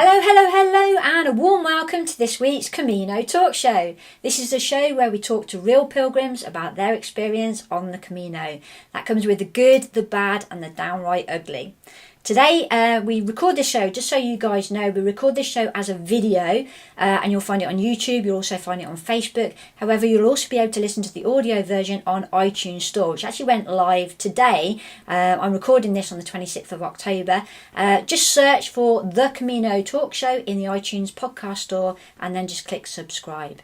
Hello, hello, hello, and a warm welcome to this week's Camino Talk Show. This is a show where we talk to real pilgrims about their experience on the Camino. That comes with the good, the bad, and the downright ugly. Today, we record this show, just so you guys know, we record this show as a video, and you'll find it on YouTube, you'll also find it on Facebook. However, you'll also be able to listen to the audio version on iTunes Store, which actually went live today. I'm recording this on the 26th of October. Just search for The Camino Talk Show in the iTunes podcast store, and then just click subscribe.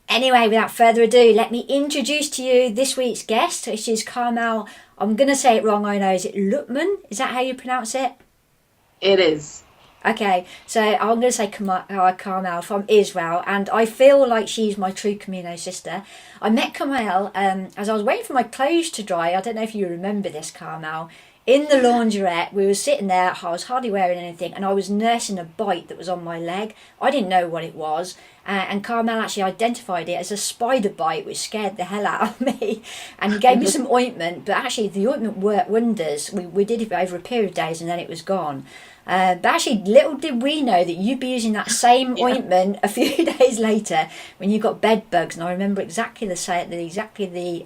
Anyway, without further ado, let me introduce to you this week's guest, which is Carmel. I'm going to say it wrong, I know. Is it Lutman? Is that how you pronounce it? It is. Okay, so I'm going to say Carmel from Israel, and I feel like she's my true Camino sister. I met Carmel as I was waiting for my clothes to dry. I don't know if you remember this, Carmel. In the laundrette, we were sitting there, I was hardly wearing anything, and I was nursing a bite that was on my leg. I didn't know what it was, and Carmel actually identified it as a spider bite, which scared the hell out of me. And he gave me some ointment, but actually the ointment worked wonders. We did it over a period of days, and then it was gone. But actually, little did we know that you'd be using that same ointment a few days later when you got bed bugs. And I remember exactly the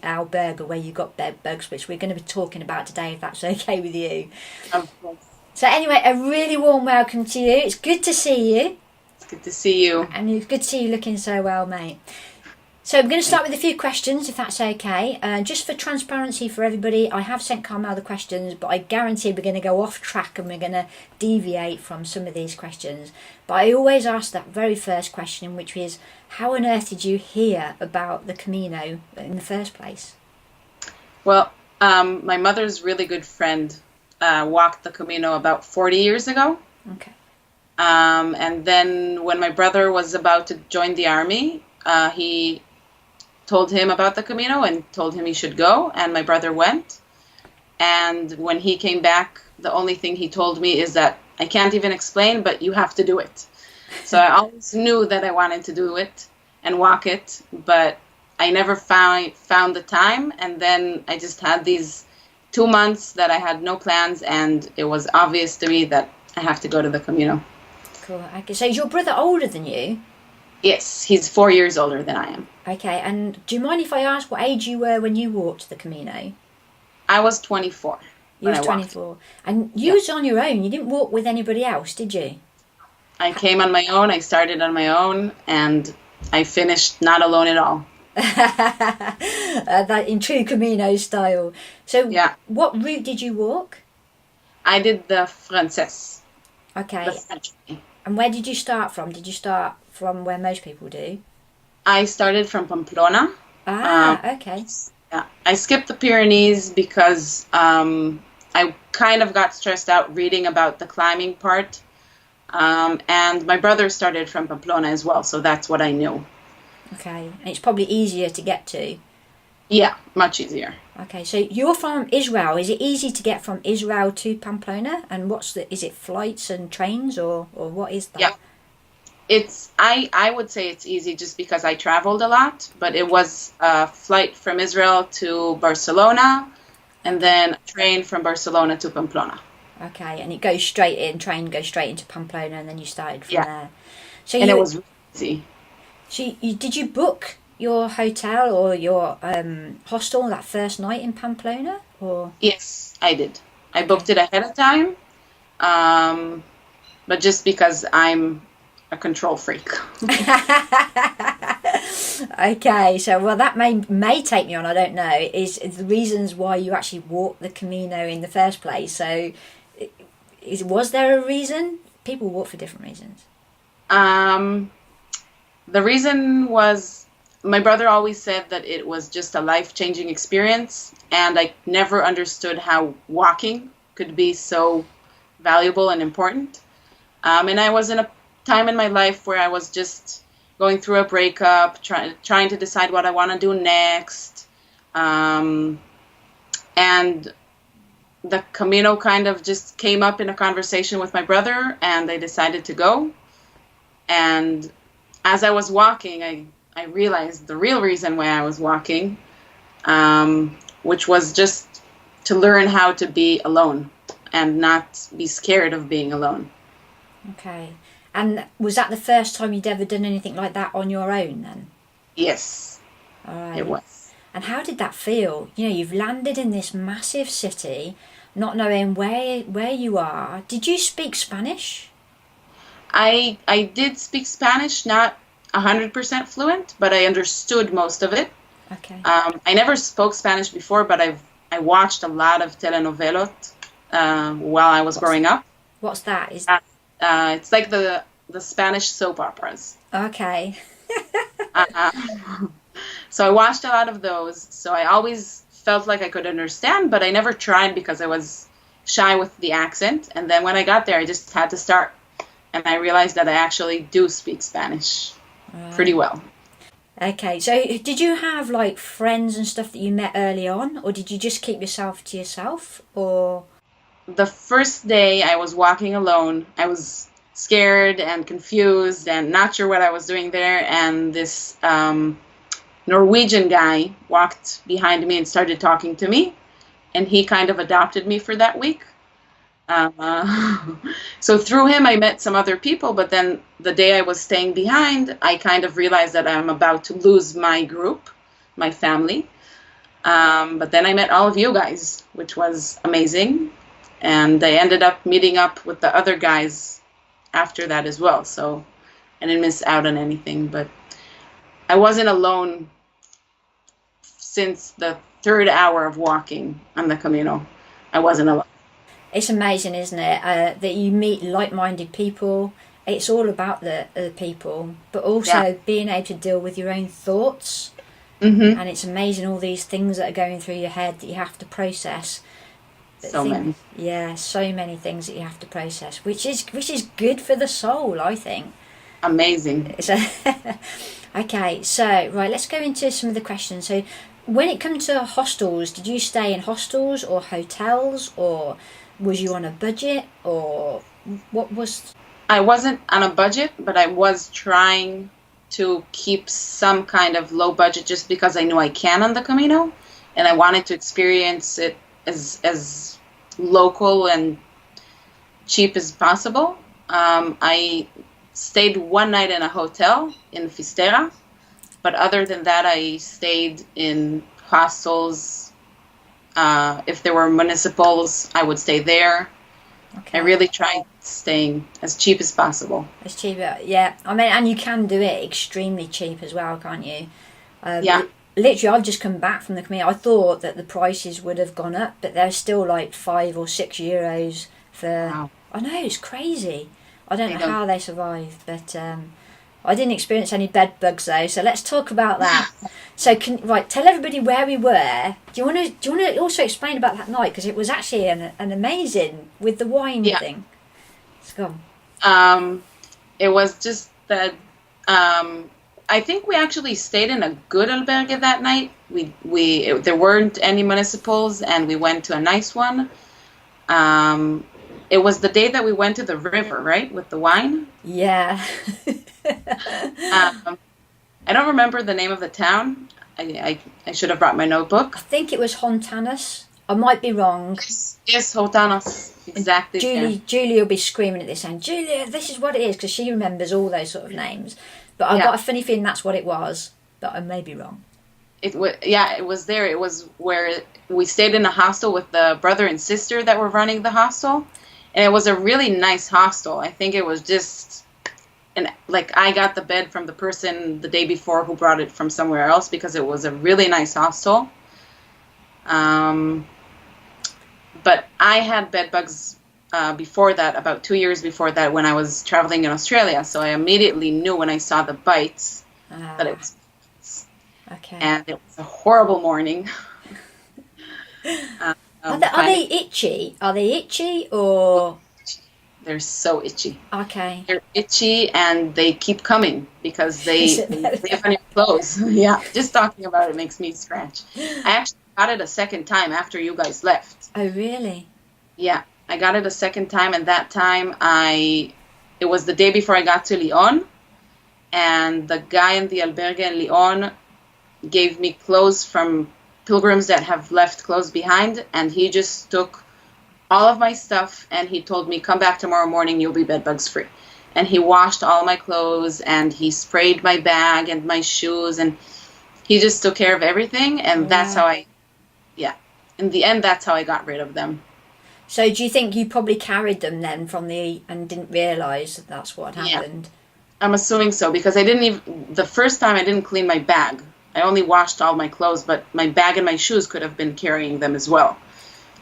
albergue where you got bed bugs, which we're going to be talking about today, if that's okay with you. Of course. So anyway, a really warm welcome to you. It's good to see you. It's good to see you. And it's good to see you looking so well, mate. So I'm going to start with a few questions, if that's okay. Just for transparency for everybody, I have sent Carmel the questions, but I guarantee we're going to go off track and we're going to deviate from some of these questions. But I always ask that very first question, which is, how on earth did you hear about the Camino in the first place? Well, my mother's really good friend walked the Camino about 40 years ago. Okay. And then when my brother was about to join the army, he told him about the Camino and told him he should go, and my brother went. And when he came back, the only thing he told me is that I can't even explain, but you have to do it. So I always knew that I wanted to do it and walk it, but I never found the time. And then I just had these 2 months that I had no plans, and it was obvious to me that I have to go to the Camino. Cool. Okay. So is your brother older than you? Yes, he's 4 years older than I am. Okay, and do you mind if I ask what age you were when you walked the Camino? I was 24. You was 24. And you was on your own. You didn't walk with anybody else, did you? I came on my own, I started on my own, and I finished not alone at all. That in true Camino style. So what route did you walk? I did the Frances. Okay. The French way. And where did you start from? Did you start from where most people do? I started from Pamplona. Okay. Yeah, I skipped the Pyrenees because I kind of got stressed out reading about the climbing part. And my brother started from Pamplona as well, so that's what I knew. Okay, and it's probably easier to get to. Yeah, much easier. Okay, so you're from Israel. Is it easy to get from Israel to Pamplona? And is it flights and trains or what is that? Yeah. I would say it's easy just because I traveled a lot, but it was a flight from Israel to Barcelona and then a train from Barcelona to Pamplona. Okay, and it goes straight in, train goes straight into Pamplona, and then you started from there. So it was really easy. So did you book your hotel or your hostel that first night in Pamplona? Or Yes, I did. I booked it ahead of time, but just because I'm a control freak. Okay, so that may take me on, I don't know, is the reasons why you actually walked the Camino in the first place. So was there a reason? People walk for different reasons. The reason was my brother always said that it was just a life-changing experience, and I never understood how walking could be so valuable and important. And I was in a time in my life where I was just going through a breakup, trying to decide what I want to do next. And the Camino kind of just came up in a conversation with my brother, and I decided to go. And as I was walking, I realized the real reason why I was walking, which was just to learn how to be alone and not be scared of being alone. Okay. And was that the first time you'd ever done anything like that on your own then? Yes, All right. it was. And how did that feel? You know, you've landed in this massive city, not knowing where you are. Did you speak Spanish? I did speak Spanish, not 100% fluent, but I understood most of it. Okay. I never spoke Spanish before, but I watched a lot of telenovelas while I was growing up. What's that? It's like the Spanish soap operas. Okay. So I watched a lot of those. So I always felt like I could understand, but I never tried because I was shy with the accent. And then when I got there, I just had to start. And I realized that I actually do speak Spanish pretty well. Okay, so did you have like friends and stuff that you met early on, or did you just keep yourself to yourself, or? The first day I was walking alone, I was scared and confused and not sure what I was doing there. And this Norwegian guy walked behind me and started talking to me. And he kind of adopted me for that week. So through him, I met some other people. But then the day I was staying behind, I kind of realized that I'm about to lose my group, my family. But then I met all of you guys, which was amazing. And I ended up meeting up with the other guys after that as well. So I didn't miss out on anything. But I wasn't alone since the third hour of walking on the Camino. I wasn't alone. It's amazing, isn't it, that you meet like-minded people. It's all about the people, but also being able to deal with your own thoughts. Mm-hmm. And it's amazing all these things that are going through your head that you have to process. Many. Yeah, so many things that you have to process, which is good for the soul, I think. Amazing. Okay, so right, let's go into some of the questions. So, when it comes to hostels, did you stay in hostels or hotels, or was you on a budget, or what was? I wasn't on a budget, but I was trying to keep some kind of low budget just because I knew I can on the Camino, and I wanted to experience it as local and cheap as possible. I stayed one night in a hotel in Fistera, but other than that, I stayed in hostels. If there were municipals, I would stay there. Okay. I really tried staying as cheap as possible. As cheap, yeah. I mean, and you can do it extremely cheap as well, can't you? Yeah. Literally, I've just come back from the Camino. I thought that the prices would have gone up, but they're still like €5 or €6 for. Wow. I know, it's crazy. I don't know how they survive, but I didn't experience any bed bugs though. So let's talk about that. So tell everybody where we were. Do you want to also explain about that night, because it was actually an amazing with the wine thing. Let's go. It was just that. I think we actually stayed in a good albergue that night. There weren't any municipals, and we went to a nice one. It was the day that we went to the river, right, with the wine? Yeah. I don't remember the name of the town. I should have brought my notebook. I think it was Hontanas. I might be wrong. Yes, Hontanas. Exactly. Julie will be screaming at this end, Julia, this is what it is, because she remembers all those sort of names. But I've got a funny feeling that's what it was, but I may be wrong. It was there. It was where we stayed in a hostel with the brother and sister that were running the hostel. And it was a really nice hostel. I think it was just, I got the bed from the person the day before who brought it from somewhere else, because it was a really nice hostel. But I had bed bugs before that, about 2 years before that, when I was traveling in Australia. So I immediately knew when I saw the bites that it was. Okay. And it was a horrible morning. Are they itchy? Are they itchy or? They're so itchy. Okay. They're itchy and they keep coming because they live on your clothes. Yeah, just talking about it makes me scratch. I actually got it a second time after you guys left. Oh, really? Yeah, I got it a second time, and that time it was the day before I got to Leon, and the guy in the albergue in Leon gave me clothes from pilgrims that have left clothes behind, and he just took all of my stuff and he told me, come back tomorrow morning, you'll be bed bugs free. and he washed all my clothes, and he sprayed my bag and my shoes, and he just took care of everything. And that's how in the end, that's how I got rid of them. So do you think you probably carried them then and didn't realise that that's what had happened? I'm assuming so, because the first time I didn't clean my bag. I only washed all my clothes, but my bag and my shoes could have been carrying them as well.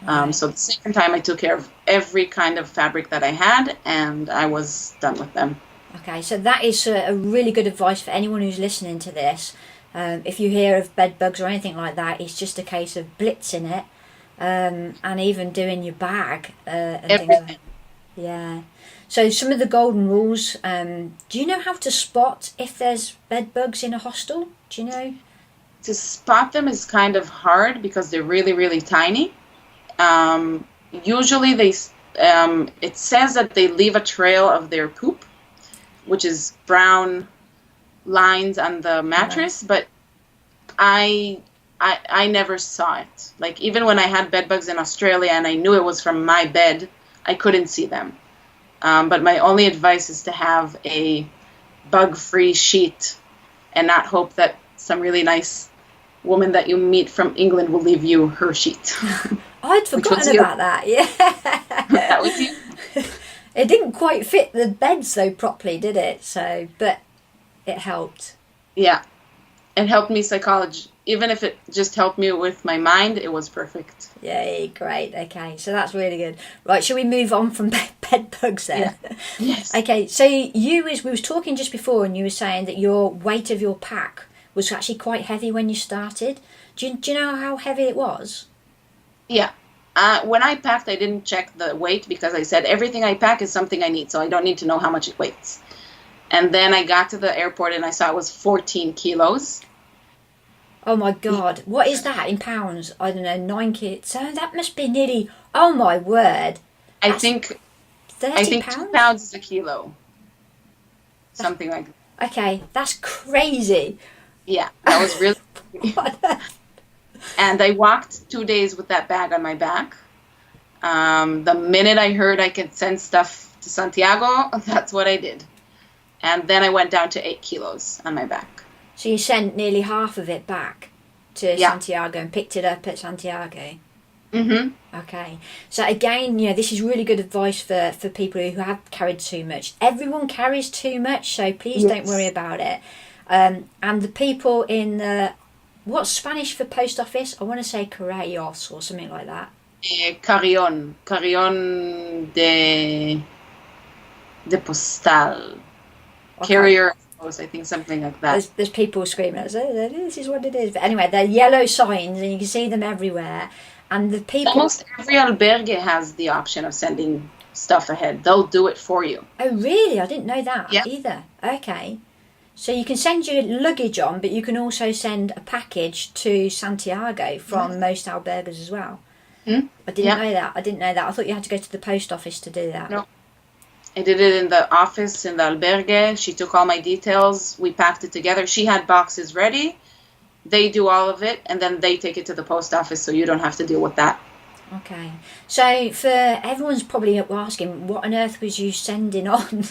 Right. So the second time I took care of every kind of fabric that I had, and I was done with them. Okay, so that is a really good advice for anyone who's listening to this. If you hear of bed bugs or anything like that, it's just a case of blitzing it, and even doing your bag and things like that. Yeah. So some of the golden rules. Do you know how to spot if there's bed bugs in a hostel? Do you know? To spot them is kind of hard because they're really, really tiny. Usually it says that they leave a trail of their poop, which is brown lines on the mattress, but I never saw it. Like, even when I had bed bugs in Australia and I knew it was from my bed, I couldn't see them. But my only advice is to have a bug-free sheet and not hope that some really nice woman that you meet from England will leave you her sheet. I'd forgotten about that, yeah. That was you. It didn't quite fit the beds though properly, did it? So, but it helped. Yeah. It helped me psychology. Even if it just helped me with my mind, it was perfect. Yay, great. Okay, so that's really good. Right, shall we move on from bed bugs then? Yeah. Yes. Okay, so we was talking just before, and you were saying that your weight of your pack was actually quite heavy when you started. Do you know how heavy it was? Yeah. When I packed, I didn't check the weight because I said everything I pack is something I need, so I don't need to know how much it weighs. And then I got to the airport and I saw it was 14 kilos. Oh my God. What is that in pounds? I don't know, 9 kilos. So that must be nearly, oh my word. I think 30 2 pounds is a kilo. Something like that. Okay, that's crazy. Yeah, that was really And I walked 2 days with that bag on my back. The minute I heard I could send stuff to Santiago, that's what I did. And then I went down to 8 kilos on my back. So you sent nearly half of it back to Santiago and picked it up at Santiago? Mm-hmm. Okay. So again, this is really good advice for people who have carried too much. Everyone carries too much, so please don't worry about it. And the people in the... What's Spanish for post office? I want to say correos or something like that. Carrión de postal. Okay. Carrier post, I think, something like that. There's people screaming, this is what it is. But anyway, they're yellow signs and you can see them everywhere. And the people... Almost every albergue has the option of sending stuff ahead. They'll do it for you. Oh, really? I didn't know that either. Okay. So you can send your luggage on, but you can also send a package to Santiago from most albergues as well. Mm-hmm. I didn't know that. I thought you had to go to the post office to do that. No. I did it in the office, in the albergue. She took all my details. We packed it together. She had boxes ready. They do all of it, and then they take it to the post office, so you don't have to deal with that. Okay. So for everyone's probably asking, what on earth was you sending on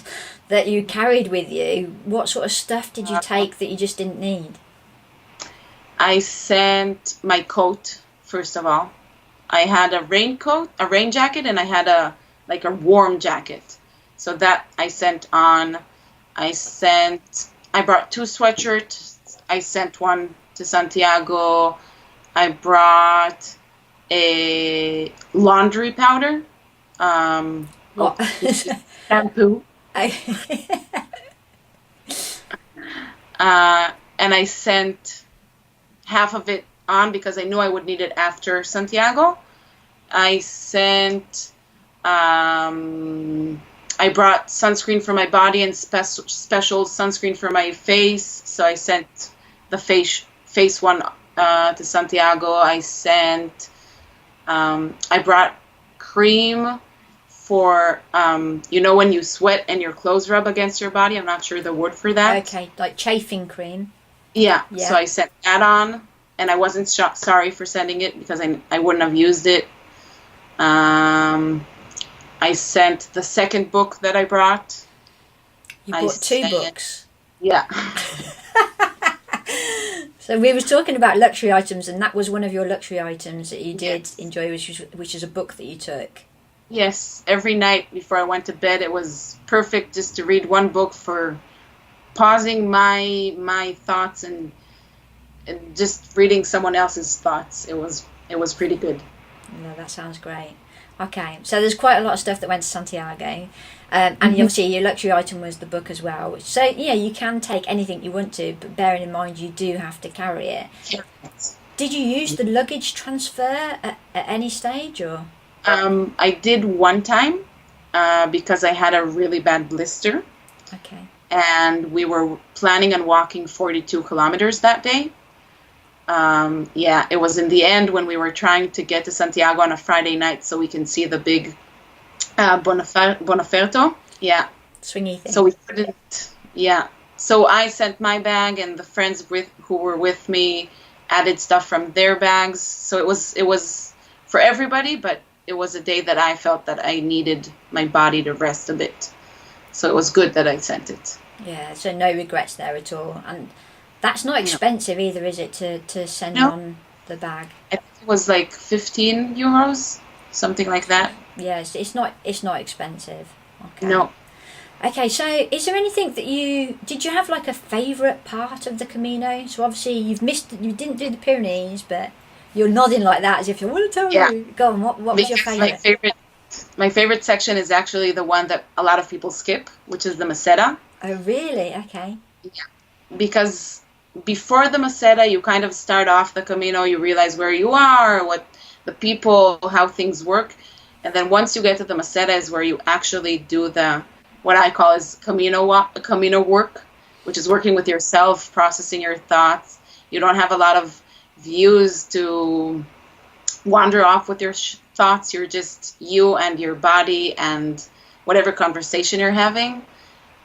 that you carried with you? What sort of stuff did you take that you just didn't need? I sent my coat, first of all. I had a raincoat, a rain jacket, and I had a warm jacket. So that I sent on. I brought 2 sweatshirts. I sent one to Santiago. I brought a laundry powder. What? Shampoo. And I sent half of it on because I knew I would need it after Santiago. I sent... I brought sunscreen for my body and special sunscreen for my face. So I sent the face one to Santiago. I sent... I brought cream for, when you sweat and your clothes rub against your body. I'm not sure the word for that. Okay, like chafing cream. Yeah. So I sent that on, and I wasn't sorry for sending it because I wouldn't have used it. I sent the second book that I brought. You bought two books. Yeah. So we were talking about luxury items, and that was one of your luxury items that you did Yes. enjoy, which is a book that you took. Yes, every night before I went to bed, it was perfect just to read one book for pausing my thoughts and just reading someone else's thoughts. It was pretty good. No, that sounds great. Okay, so there's quite a lot of stuff that went to Santiago, and obviously your luxury item was the book as well. So yeah, you can take anything you want to, but bearing in mind you do have to carry it. Yes. Did you use the luggage transfer at any stage, or? I did one time because I had a really bad blister, Okay. and we were planning on walking 42 kilometers that day. Yeah, it was in the end when we were trying to get to Santiago on a Friday night so we can see the big Bonaferto. Yeah. Swingy thing. So we couldn't. Yeah. So I sent my bag, and the friends who were with me added stuff from their bags. So it was for everybody, but it was a day that I felt that I needed my body to rest a bit. So it was good that I sent it. Yeah, so no regrets there at all. And that's not expensive either, is it, to send on the bag? I think it was like 15 euros, something like that. Yes, it's not expensive. Okay. No. Okay, so is there anything that did you have like a favourite part of the Camino? So obviously you didn't do the Pyrenees, but you're nodding like that as if you want to tell me. Go on, what was your favourite? My favorite section is actually the one that a lot of people skip, which is the Meseta. Oh, really? Okay. Yeah. Because before the Meseta, you kind of start off the Camino, you realize where you are, what the people, how things work. And then once you get to the Meseta is where you actually do what I call is Camino work, which is working with yourself, processing your thoughts. You don't have a lot of views to wander off with your thoughts. You're just you and your body and whatever conversation you're having.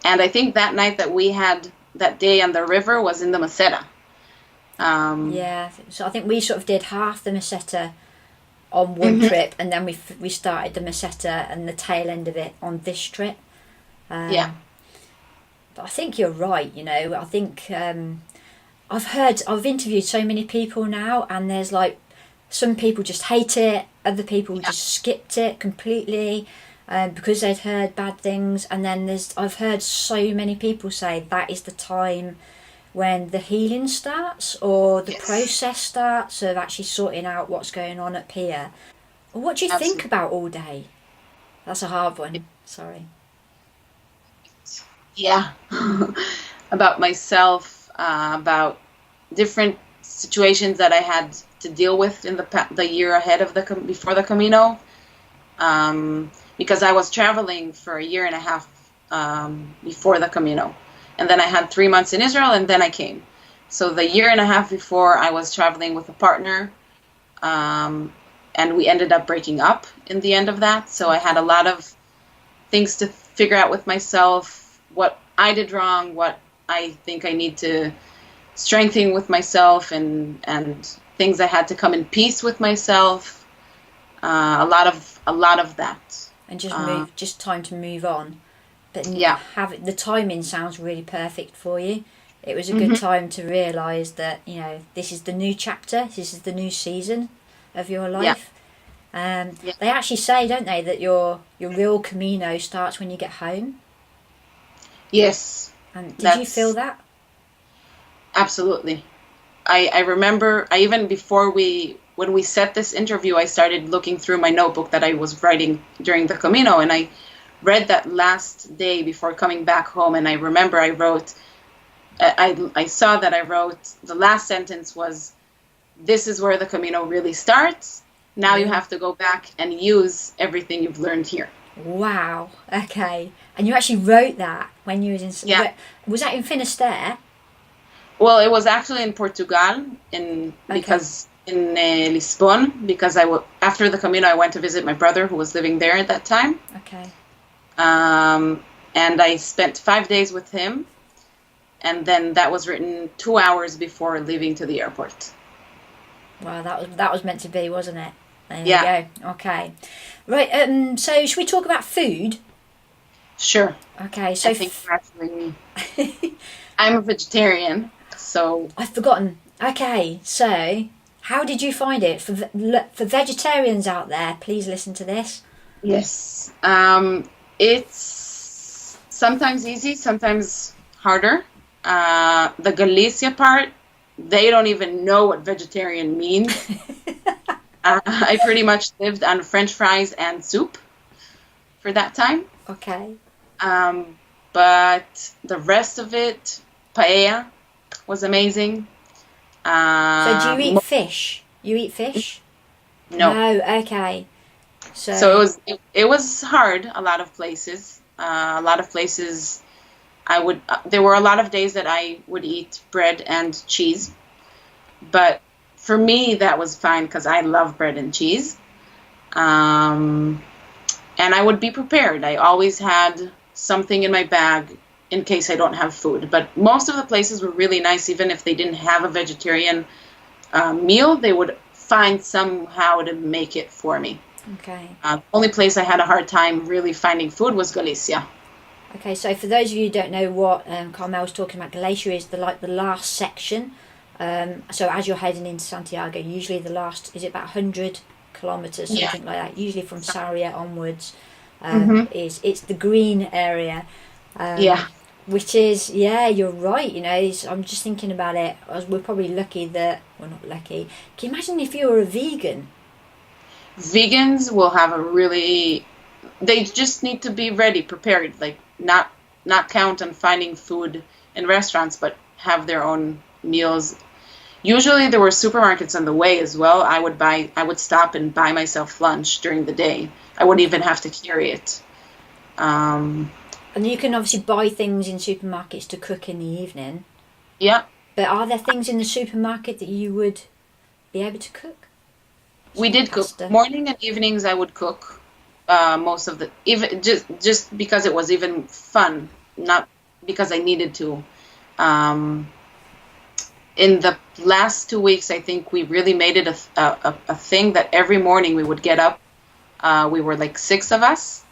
And I think that night that we had that day on the river was in the Meseta. Yeah, so I think we sort of did half the Meseta on one trip, and then we started the Meseta and the tail end of it on this trip. Yeah. But I think you're right, I think I've interviewed so many people now, and there's like some people just hate it, other people just skipped it completely because they'd heard bad things, and then I've heard so many people say that is the time when the healing starts, or the process starts of actually sorting out what's going on up here. What do you think about all day? That's a hard one. Sorry. Yeah. About myself, about different situations that I had to deal with in the year ahead of before the Camino, because I was traveling for a year and a half before the Camino, and then I had 3 months in Israel, and then I came. So the year and a half before, I was traveling with a partner, and we ended up breaking up in the end of that. So I had a lot of things to figure out with myself, what I did wrong, what I think I need to strengthen with myself, and things I had to come in peace with myself. A lot of that. And just time to move on. But the timing sounds really perfect for you. It was a good time to realise that, this is the new chapter, this is the new season of your life. They actually say, don't they, that your real Camino starts when you get home? Yes. And did you feel that? Absolutely. I remember, when we set this interview, I started looking through my notebook that I was writing during the Camino, and I read that last day before coming back home, and I remember I wrote, I saw that I wrote, the last sentence was, "This is where the Camino really starts. Now you have to go back and use everything you've learned here." Wow. Okay. And you actually wrote that when you was in... Yeah. Was that in Finisterre? Well, it was actually in Portugal, because in Lisbon, because after the Camino, I went to visit my brother who was living there at that time. Okay. And I spent 5 days with him, and then that was written 2 hours before leaving to the airport. Wow, that was meant to be, wasn't it? There you go. Okay. Right, so should we talk about food? Sure. Okay, so I think actually I'm a vegetarian, so I've forgotten. Okay, so how did you find it for vegetarians out there? Please listen to this. yes. It's sometimes easy, sometimes harder. The Galicia part, they don't even know what vegetarian means. I pretty much lived on French fries and soup for that time. Okay. Um, but the rest of it, paella was amazing. So do you eat Uh, fish? You eat fish? no, No. Okay. so So it was hard. A lot of places I would. There were a lot of days that I would eat bread and cheese, but for me that was fine because I love bread and cheese. Um, and I would be prepared. I always had something in my bag in case I don't have food. But most of the places were really nice, even if they didn't have a vegetarian meal, they would find somehow to make it for me. okay. The only place I had a hard time really finding food was Galicia. Okay, so for those of you who don't know what Carmel was talking about, Galatia is the last section. So as you're heading into Santiago, usually the last is it about 100 kilometers, Yeah. something like that. Usually from Sarria onwards, Mhm. it's the green area. Yeah. Which is, yeah, you're right. I'm just thinking about it. We're probably lucky that, well, not lucky. Can you imagine if you were a vegan? Vegans will have a really, they just need to be ready, prepared, like not count on finding food in restaurants, but have their own meals. Usually there were supermarkets on the way as well. I would stop and buy myself lunch during the day. I wouldn't even have to carry it. Um, And you can obviously buy things in supermarkets to cook in the evening. yeah, But are there things in the supermarket that you would be able to cook? we did cook. Pasta. Morning and evenings I would cook most of the, even just because it was even fun, not because I needed to. Um, in the last 2 weeks, I think we really made it a thing that every morning we would get up. We were like 6 of us,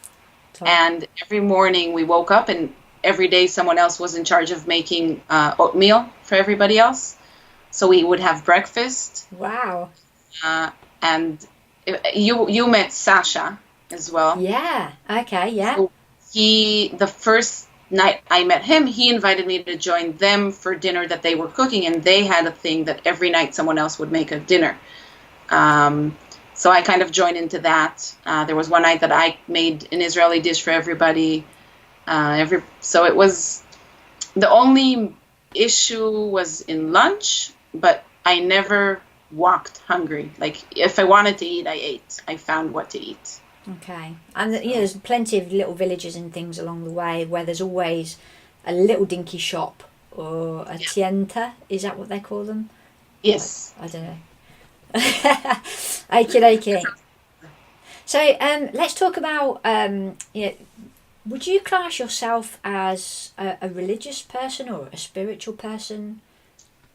and every morning we woke up, and every day someone else was in charge of making oatmeal for everybody else. So we would have breakfast. Wow. And you met Sasha as well. Yeah. Okay. Yeah. So the first night I met him, he invited me to join them for dinner that they were cooking, and they had a thing that every night someone else would make a dinner. So I kind of joined into that. There was one night that I made an Israeli dish for everybody. So it was, the only issue was in lunch, but I never walked hungry. Like if I wanted to eat, I ate. I found what to eat. Okay. And there's plenty of little villages and things along the way where there's always a little dinky shop or a tienda. Is that what they call them? Yes. I don't know. Okie. So let's talk about would you class yourself as a religious person or a spiritual person?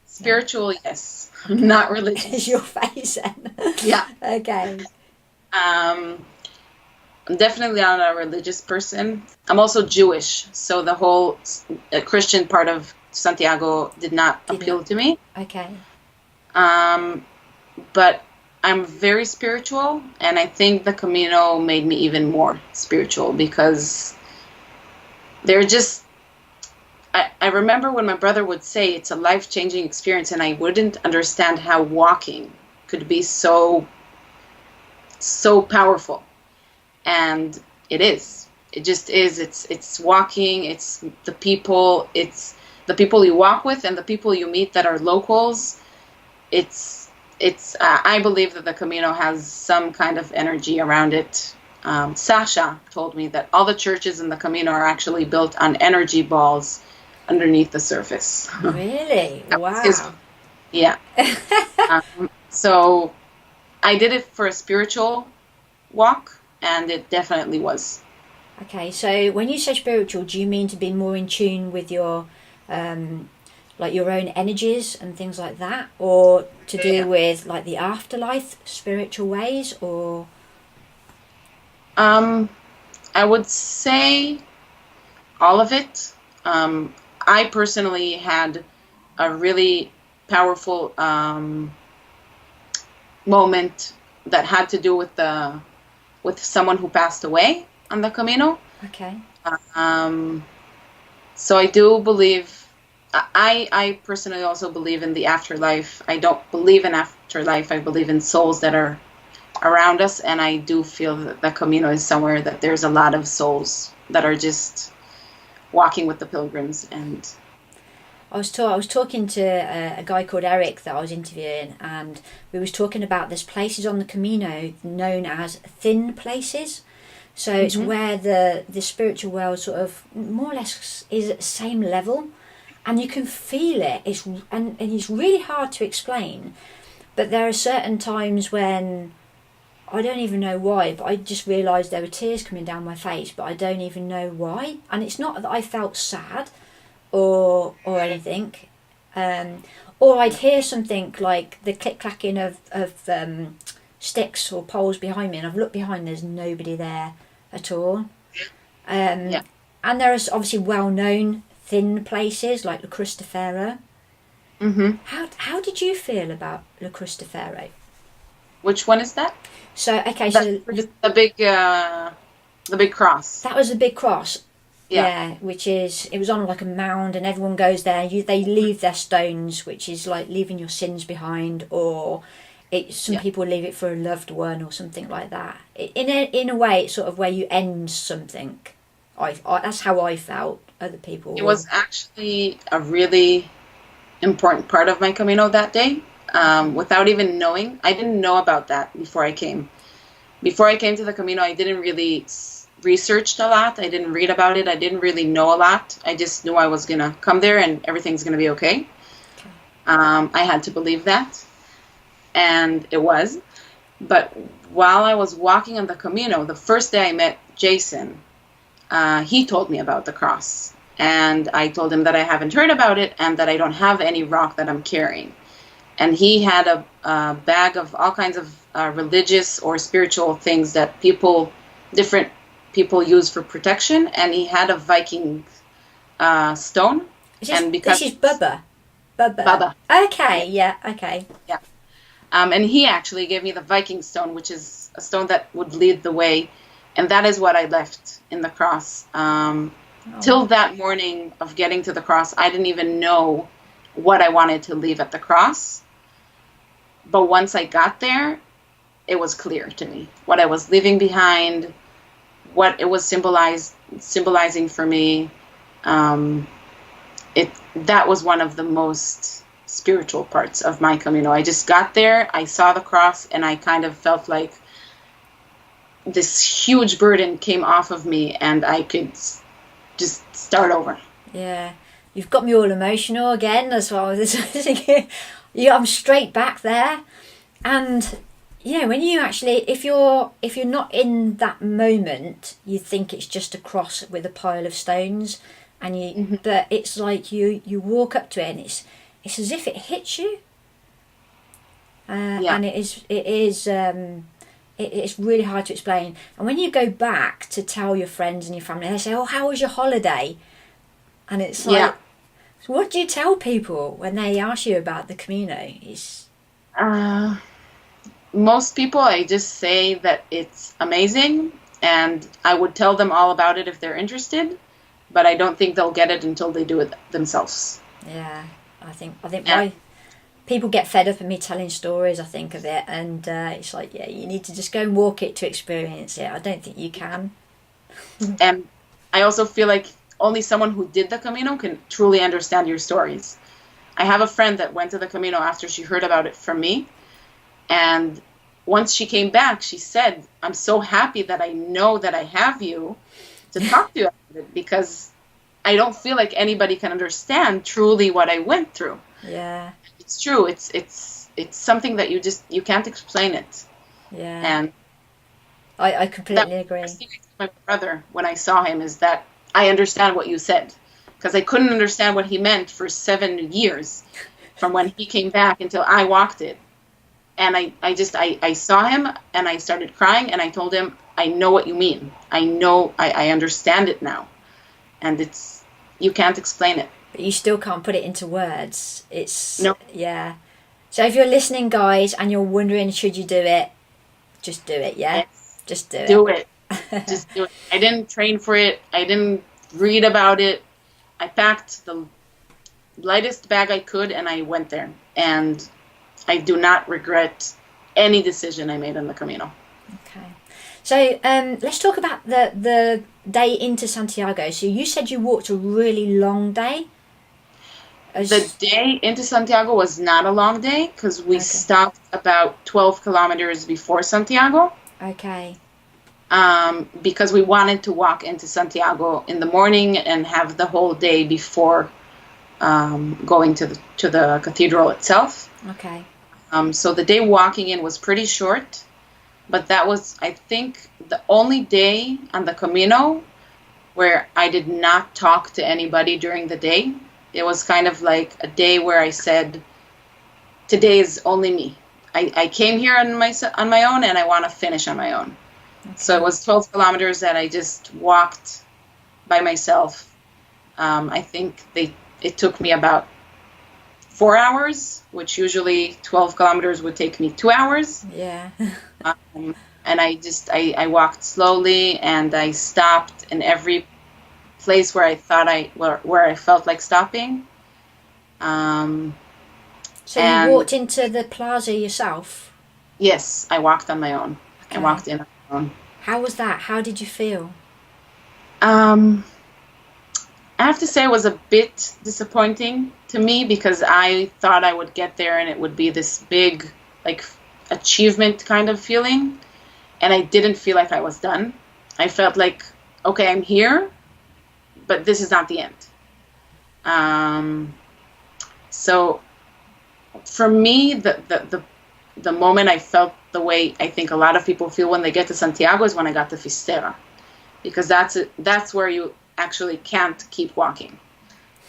Spiritual, yes. Not Is religious. your face then? Yeah. Okay. I'm definitely not a religious person. I'm also Jewish, so the whole Christian part of Santiago did not appeal to me. Okay. But I'm very spiritual, and I think the Camino made me even more spiritual because they're just, I remember when my brother would say it's a life-changing experience, and I wouldn't understand how walking could be so powerful. And it is. It just is. It's walking, it's the people you walk with and the people you meet that are locals. I believe that the Camino has some kind of energy around it. Sasha told me that all the churches in the Camino are actually built on energy balls underneath the surface. Really? Wow. Yeah. So I did it for a spiritual walk, and it definitely was. Okay, so when you say spiritual, do you mean to be more in tune with your like your own energies and things like that, or to do with like the afterlife, spiritual ways, or? I would say all of it. I personally had a really powerful moment that had to do with someone who passed away on the Camino. Okay. So I do believe. I personally also believe in the afterlife. I don't believe in afterlife. I believe in souls that are around us, and I do feel that the Camino is somewhere that there's a lot of souls that are just walking with the pilgrims. And I was talking to a guy called Eric that I was interviewing, and we was talking about there's places on the Camino known as thin places. So it's where the spiritual world sort of more or less is at the same level, and you can feel it. And it's really hard to explain, but there are certain times when I don't even know why, but I just realised there were tears coming down my face, but I don't even know why. And it's not that I felt sad or anything, or I'd hear something like the click clacking of sticks or poles behind me, and I've looked behind, there's nobody there at all. And there are obviously well known thin places like La Cristofero. How did you feel about La Cristofero? which one is that? So okay, The big cross. that was the big cross. Yeah. Yeah, which is, it was on like a mound, and everyone goes there. They leave their stones, which is like leaving your sins behind, or some people leave it for a loved one or something like that. In a way, it's sort of where you end something. That's how I felt. Other people. It was actually a really important part of my Camino that day. Without even knowing, I didn't know about that before I came. Before I came to the Camino, I didn't really research a lot. I didn't read about it. I didn't really know a lot. I just knew I was going to come there and everything's going to be okay. I had to believe that. And it was. But while I was walking on the Camino, the first day I met Jason, he told me about the cross. And I told him that I haven't heard about it and that I don't have any rock that I'm carrying. And he had a bag of all kinds of religious or spiritual things that different people use for protection. And he had a Viking stone. This is Bubba. Bubba. Okay, yeah, okay. Yeah. And he actually gave me the Viking stone, which is a stone that would lead the way. And that is what I left in the cross. Till that morning of getting to the cross, I didn't even know what I wanted to leave at the cross. But once I got there, it was clear to me what I was leaving behind, what it was symbolizing for me. That was one of the most spiritual parts of my Camino. I just got there, I saw the cross, and I kind of felt like this huge burden came off of me, and I could just start over. Yeah, you've got me all emotional again. That's what I was thinking. Yeah, I'm straight back there, and when you actually, if you're not in that moment, you think it's just a cross with a pile of stones, and but it's like you walk up to it, and it's as if it hits you, and it's really hard to explain. And when you go back to tell your friends and your family, they say, "Oh, how was your holiday?" And it's like, so what do you tell people when they ask you about the Camino? Most people, I just say that it's amazing, and I would tell them all about it if they're interested, but I don't think they'll get it until they do it themselves. Yeah, I think why people get fed up of me telling stories, I think, of it, and it's like, you need to just go and walk it to experience it. I don't think you can. And I also feel like only someone who did the Camino can truly understand your stories. I have a friend that went to the Camino after she heard about it from me, and once she came back, she said, "I'm so happy that I know that I have you to talk to you about it, because I don't feel like anybody can understand truly what I went through." Yeah. It's true. It's something that you can't explain it. Yeah. And I completely agree. My brother, when I saw him, is that I understand what you said, because I couldn't understand what he meant for 7 years, from when he came back until I walked it. And I saw him, and I started crying, and I told him, "I know what you mean. I know, I understand it now." and you can't explain it. But you still can't put it into words. No. Yeah. So if you're listening, guys, and you're wondering, should you do it? Just do it, yeah? Yes. Just do it. Do it. Just do it. I didn't train for it. I didn't read about it. I packed the lightest bag I could, and I went there. And I do not regret any decision I made on the Camino. Okay. So let's talk about the day into Santiago. So you said you walked a really long day. The day into Santiago was not a long day because we stopped about 12 kilometers before Santiago. Okay. Because we wanted to walk into Santiago in the morning and have the whole day before going to the cathedral itself. Okay. So the day walking in was pretty short, but that was, I think, the only day on the Camino where I did not talk to anybody during the day. It was kind of like a day where I said, today is only me. I came here on my own, and I want to finish on my own. Okay. So it was 12 kilometers that I just walked by myself. I think it took me about 4 hours, which usually 12 kilometers would take me 2 hours. Yeah. And I walked slowly, and I stopped in every place where I thought where I felt like stopping. So you walked into the plaza yourself? Yes, I walked on my own. Okay. I walked in on my own. How was that? How did you feel? I have to say it was a bit disappointing to me because I thought I would get there and it would be this big, like, achievement kind of feeling, and I didn't feel like I was done. I felt like, okay, I'm here, but this is not the end. So for me, the moment I felt the way I think a lot of people feel when they get to Santiago is when I got to Fistera, because that's where you actually can't keep walking.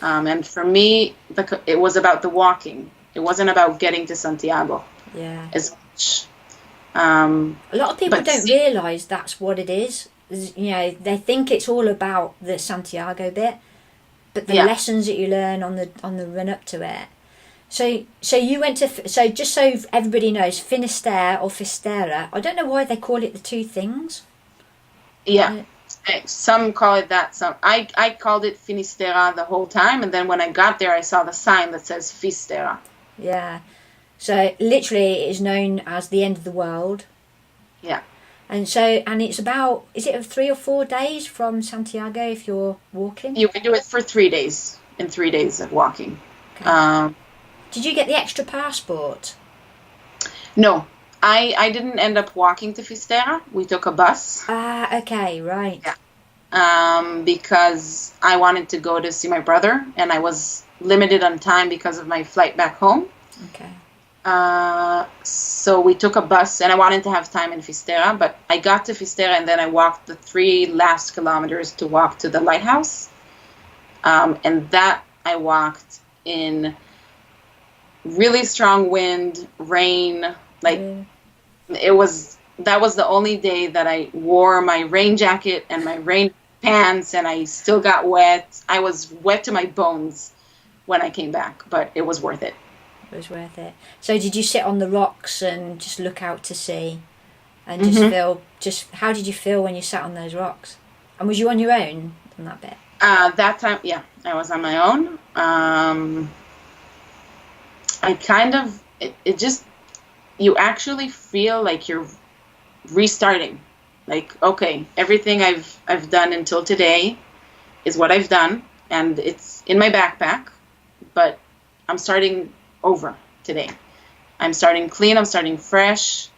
And for me, it was about the walking. It wasn't about getting to Santiago. Yeah. As much. A lot of people don't realise that's what it is. You know, they think it's all about the Santiago bit, but the lessons that you learn on the run up to it. So you went to, so just so everybody knows, Finisterre or Fistera. I don't know why they call it the two things. Yeah, some call it that. Some I called it Finisterra the whole time, and then when I got there, I saw the sign that says Fistera. Yeah, so literally it is known as the end of the world. Yeah. And it's about, is it 3 or 4 days from Santiago if you're walking? You can do it for 3 days, in 3 days of walking. Okay. Did you get the extra passport? No, I didn't end up walking to Fistera. We took a bus. Ah, okay, right. Yeah. Because I wanted to go to see my brother, and I was limited on time because of my flight back home. Okay. So we took a bus, and I wanted to have time in Fistera, but I got to Fistera, and then I walked the 3 last kilometers to walk to the lighthouse. And that I walked in really strong wind, rain, like that was the only day that I wore my rain jacket and my rain pants, and I still got wet. I was wet to my bones when I came back, but it was worth it. It was worth it. So did you sit on the rocks and just look out to sea and just feel, how did you feel when you sat on those rocks? And was you on your own on that bit? That time, yeah, I was on my own. I kind of, it just, you actually feel like you're restarting. Like, okay, everything I've done until today is what I've done, and it's in my backpack, but I'm starting over today. I'm starting clean, I'm starting fresh.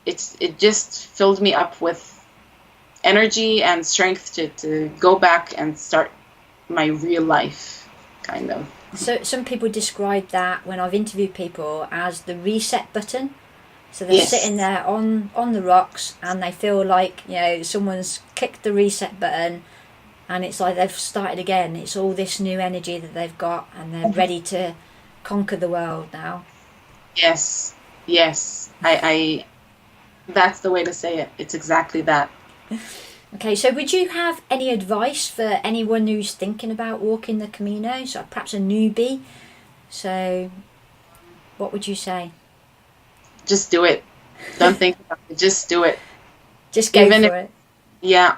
It just filled me up with energy and strength to go back and start my real life, kind of. So some people describe that, when I've interviewed people, as the reset button. So they're sitting there on the rocks and they feel like, you know, someone's kicked the reset button and it's like they've started again. It's all this new energy that they've got and they're ready to conquer the world now. Yes. I that's the way to say it. It's exactly that. Okay, so would you have any advice for anyone who's thinking about walking the Camino? So perhaps a newbie. So what would you say? Just do it. Don't think about it. Just do it. Just go Even for it. Yeah.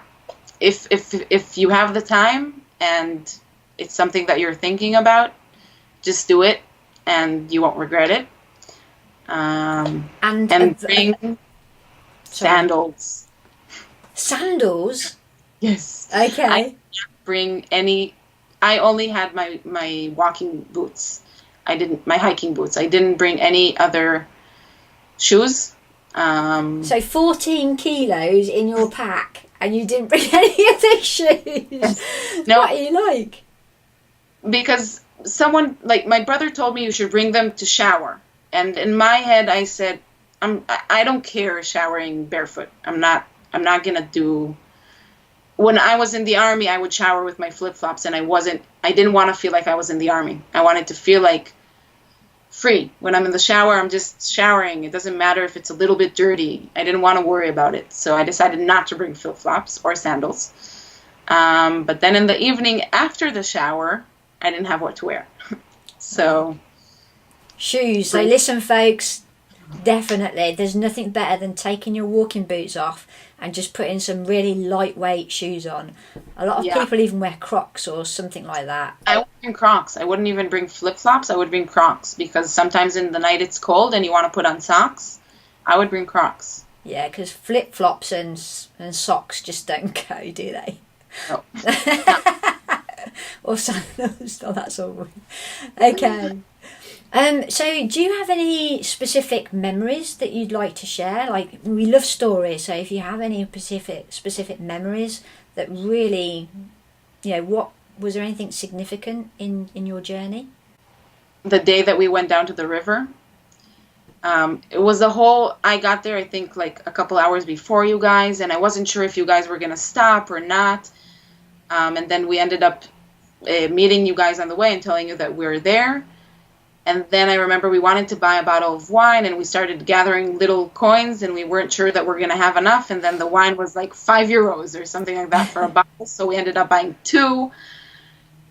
If you have the time and it's something that you're thinking about, just do it and you won't regret it. And bring sandals. Sandals? Yes. Okay. I didn't bring any. I only had my walking boots. My hiking boots. I didn't bring any other shoes. So 14 kilos in your pack and you didn't bring any other shoes? No. What are you like? Because someone, like my brother told me you should bring them to shower. And in my head I said, I don't care showering barefoot. I'm not gonna do. When I was in the army, I would shower with my flip-flops, and I didn't want to feel like I was in the army. I wanted to feel like free. When I'm in the shower, I'm just showering. It doesn't matter if it's a little bit dirty. I didn't want to worry about it. So I decided not to bring flip-flops or sandals. But then in the evening after the shower, I didn't have what to wear. So shoes. So listen, folks, definitely there's nothing better than taking your walking boots off and just putting some really lightweight shoes on. A lot of people even wear Crocs or something like that. I would bring Crocs. I wouldn't even bring flip-flops. I would bring Crocs because sometimes in the night it's cold and you want to put on socks. I would bring Crocs. Yeah, because flip-flops and socks just don't go, do they? No. Or sandals. Oh, that's all. Okay. So do you have any specific memories that you'd like to share? Like, we love stories, so if you have any specific memories that really, what was there anything significant in your journey? The day that we went down to the river, it was I got there I think like a couple hours before you guys, and I wasn't sure if you guys were gonna stop or not, and then we ended up meeting you guys on the way and telling you that we were there. And then I remember we wanted to buy a bottle of wine, and we started gathering little coins, and we weren't sure that we're going to have enough. And then the wine was like €5 or something like that for a bottle. So we ended up buying 2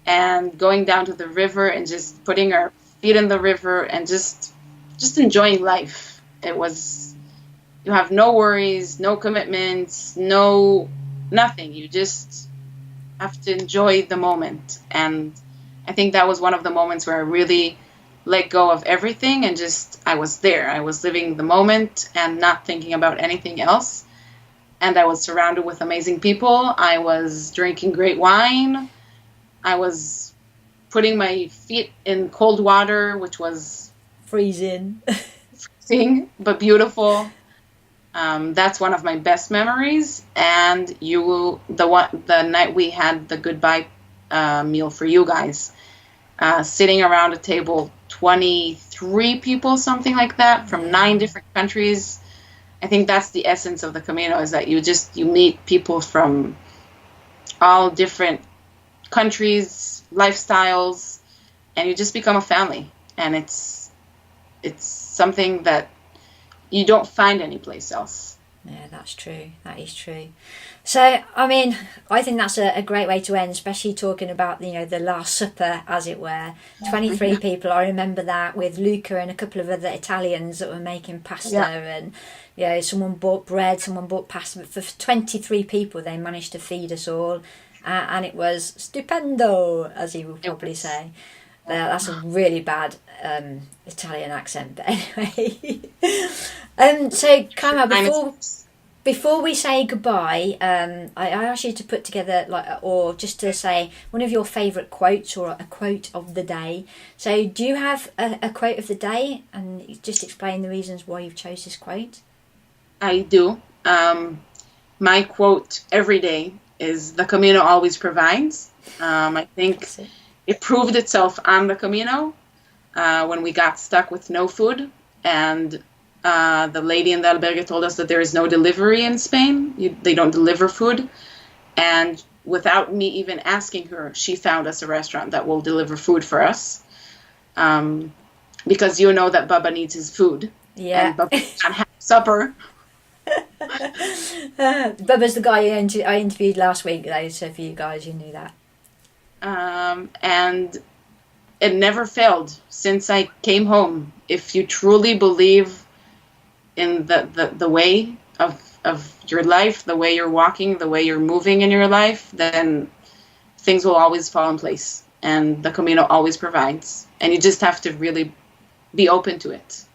and going down to the river and just putting our feet in the river and just enjoying life. You have no worries, no commitments, nothing. You just have to enjoy the moment. And I think that was one of the moments where I really let go of everything and I was there. I was living the moment and not thinking about anything else. And I was surrounded with amazing people. I was drinking great wine. I was putting my feet in cold water, which was freezing, but beautiful. That's one of my best memories. And the night we had the goodbye meal for you guys, sitting around a table, 23 people, something like that, from 9 different countries. I think that's the essence of the Camino, is that you meet people from all different countries, lifestyles, and you just become a family. And it's something that you don't find anyplace else. Yeah, that's true. That is true. So, I mean, I think that's a great way to end, especially talking about, the Last Supper, as it were. 23 people, I remember that, with Luca and a couple of other Italians that were making pasta, and, someone bought bread, someone bought pasta. But for 23 people, they managed to feed us all, and it was stupendo, as you would probably say. That's a really bad Italian accent, but anyway. So, Carmel, before we say goodbye, I asked you to put together, or just to say one of your favourite quotes or a quote of the day. So, do you have a quote of the day, and just explain the reasons why you've chose this quote? I do. My quote every day is, "The Camino always provides." I think it proved itself on the Camino when we got stuck with no food, and the lady in the albergue told us that there is no delivery in Spain. They don't deliver food. And without me even asking her, she found us a restaurant that will deliver food for us. Because that Bubba needs his food. Yeah. And Bubba can't have supper. Bubba's the guy I interviewed last week, though, so for you guys, you knew that. And it never failed since I came home. If you truly believe in the way of your life, the way you're walking, the way you're moving in your life, then things will always fall in place. And the Camino always provides. And you just have to really be open to it.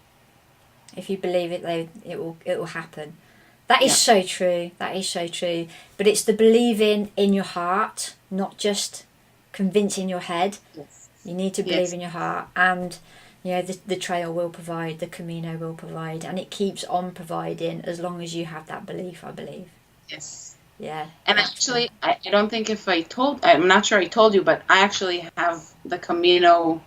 If you believe it, though, it will happen. That is so true. That is so true. But it's the believing in your heart, not just convincing your head. Yes. You need to believe in your heart, and the trail will provide, the Camino will provide, and it keeps on providing as long as you have that belief, I believe. Yes. Yeah. And actually, I don't think I'm not sure I told you, but I actually have the Camino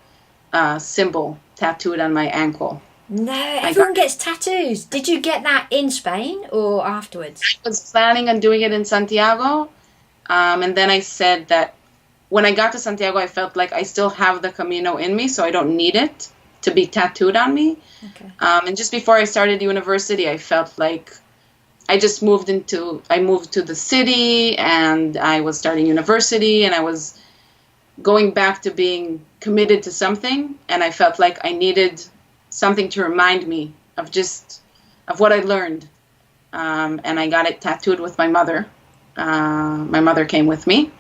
symbol tattooed on my ankle. No, everyone gets tattoos. Did you get that in Spain or afterwards? I was planning on doing it in Santiago, and then I said that when I got to Santiago, I felt like I still have the Camino in me, so I don't need it to be tattooed on me. Okay. And just before I started university, I felt like I moved to the city, and I was starting university, and I was going back to being committed to something, and I felt like I needed something to remind me of what I learned. And I got it tattooed with my mother. My mother came with me.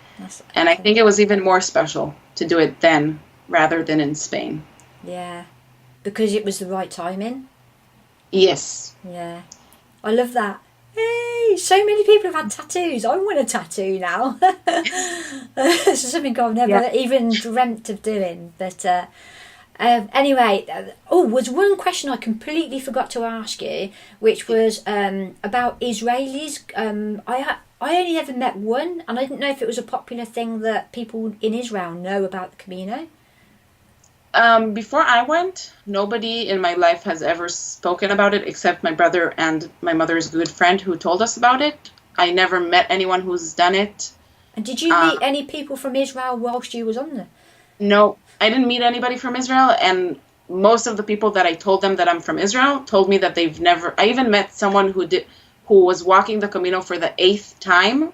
And I think it was even more special to do it then rather than in Spain. Yeah, because it was the right timing. Yes. Yeah, I love that. Hey, so many people have had tattoos. I want a tattoo now. It's something I've never even dreamt of doing. But anyway, was one question I completely forgot to ask you, which was about Israelis. I only ever met one, and I didn't know if it was a popular thing that people in Israel know about the Camino. Before I went, nobody in my life has ever spoken about it except my brother and my mother's good friend who told us about it. I never met anyone who's done it. And did you meet any people from Israel whilst you was on there? No, I didn't meet anybody from Israel, and most of the people that I told them that I'm from Israel told me that they've never... I even met someone who was walking the Camino for the 8th time,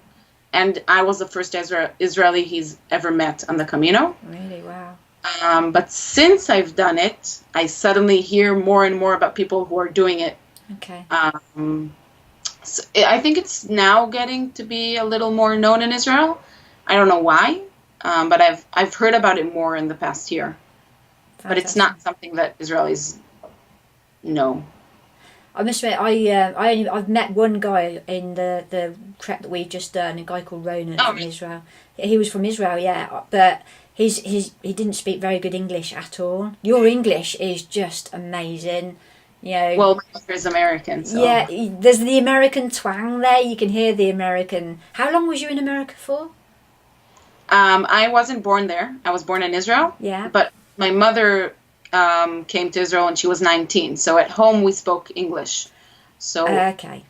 and I was the first Israeli he's ever met on the Camino. Really? Wow. But since I've done it, I suddenly hear more and more about people who are doing it. Okay. So I think it's now getting to be a little more known in Israel. I don't know why, but I've heard about it more in the past year. Fantastic. But it's not something that Israelis know. I must admit, I've met one guy in the trek that we've just done, a guy called Ronan from Israel. He was from Israel, yeah, but he didn't speak very good English at all. Your English is just amazing. Well, my mother is American, so... Yeah, there's the American twang there. You can hear the American... How long was you in America for? I wasn't born there. I was born in Israel. Yeah. But my mother came to Israel when she was 19. So at home we spoke English. So okay.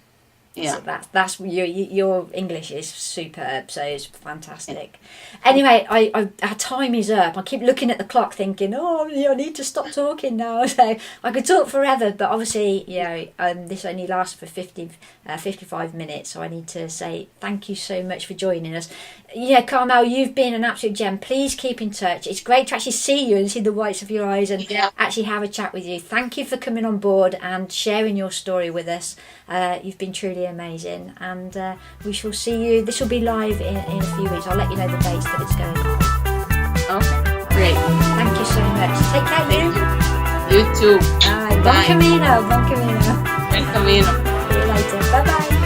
Yeah. So that's your English is superb, so it's fantastic. Anyway, our time is up. I keep looking at the clock thinking, I need to stop talking now. So I could talk forever, but obviously, this only lasts for 55 minutes, so I need to say thank you so much for joining us. Carmel, you've been an absolute gem. Please keep in touch. It's great to actually see you and see the whites of your eyes and actually have a chat with you. Thank you for coming on board and sharing your story with us. You've been truly amazing, and we shall see you. This will be live in a few weeks. I'll let you know the dates that it's going on. Okay, great. Thank you so much. Take care, you. You too. Bye. Bon camino. Bon camino. Buen camino. See you later. Bye bye.